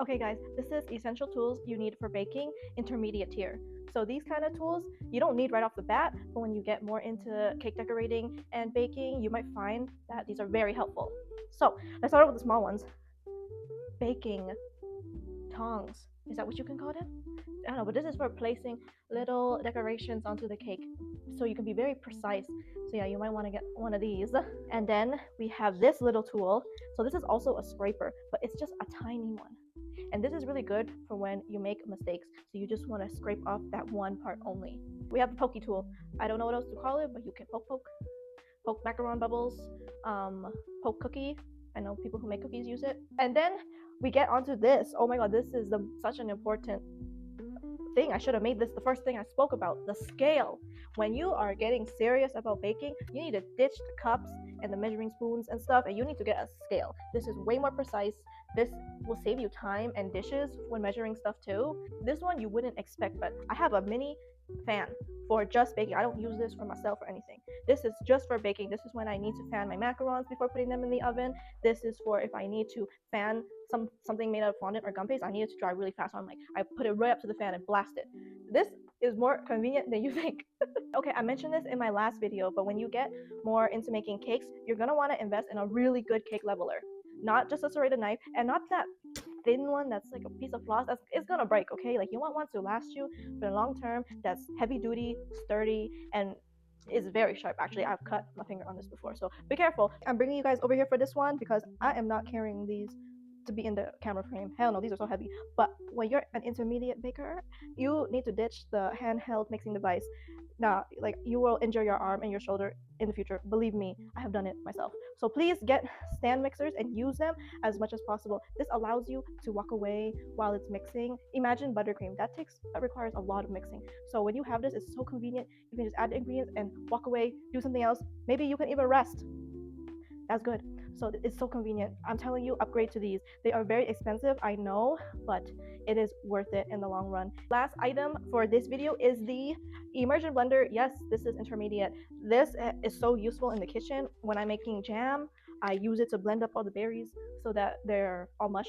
Okay guys, this is essential tools you need for baking, intermediate tier. So these kind of tools you don't need right off the bat, but when you get more into cake decorating and baking, you might find that these are very helpful. So let's start with the small ones. Baking tongs. Is that what you can call them? I don't know, but this is for placing little decorations onto the cake. So you can be very precise. So yeah, you might want to get one of these. And then we have this little tool. So this is also a scraper, but it's just a tiny one. And this is really good for when you make mistakes. So you just want to scrape off that one part only. We have the pokey tool. I don't know what else to call it, but you can poke macaron bubbles, poke cookie. I know people who make cookies use it. And then we get onto this. Oh my god, this is such an important thing. I should have made this the first thing I spoke about, the scale. When you are getting serious about baking, you need to ditch the cups and the measuring spoons and stuff, and you need to get a scale. This is way more precise. This will save you time and dishes when measuring stuff too. This one you wouldn't expect, but I have a mini fan for just baking. I don't use this for myself or anything. This is just for baking. This is when I need to fan my macarons before putting them in the oven. This is for if I need to fan something made out of fondant or gum paste. I need it to dry really fast. So I'm like, I put it right up to the fan and blast it. This is more convenient than you think. Okay, I mentioned this in my last video, but when you get more into making cakes, you're gonna want to invest in a really good cake leveler. Not just a serrated knife, and not that thin one that's like a piece of floss it's gonna break. Okay, like you want one to last you for the long term, that's heavy duty, sturdy, and is very sharp. Actually, I've cut my finger on this before, so be careful. I'm bringing you guys over here for this one because I am not carrying these to be in the camera frame. Hell no, these are so heavy. But when you're an intermediate baker, you need to ditch the handheld mixing device. Nah, like you will injure your arm and your shoulder in the future. Believe me, I have done it myself. So please get stand mixers and use them as much as possible. This allows you to walk away while it's mixing. Imagine buttercream. That requires a lot of mixing. So when you have this, it's so convenient. You can just add the ingredients and walk away, do something else. Maybe you can even rest. That's good. So it's so convenient. I'm telling you, upgrade to these. They are very expensive, I know, but it is worth it in the long run. Last item for this video is the immersion blender. Yes, this is intermediate. This is so useful in the kitchen. When I'm making jam, I use it to blend up all the berries so that they're all mush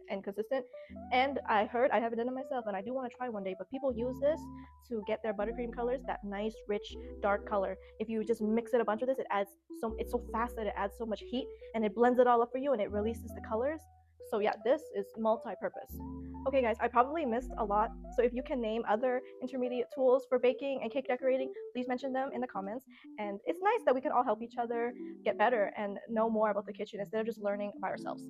and consistent. And I heard, I haven't done it myself, and I do want to try one day, but people use this to get their buttercream colors, that nice rich dark color. If you just mix it a bunch of this, it's so fast that it adds so much heat and it blends it all up for you and it releases the colors. So yeah, this is multi-purpose. Okay guys, I probably missed a lot, so if you can name other intermediate tools for baking and cake decorating, please mention them in the comments. And it's nice that we can all help each other get better and know more about the kitchen instead of just learning by ourselves.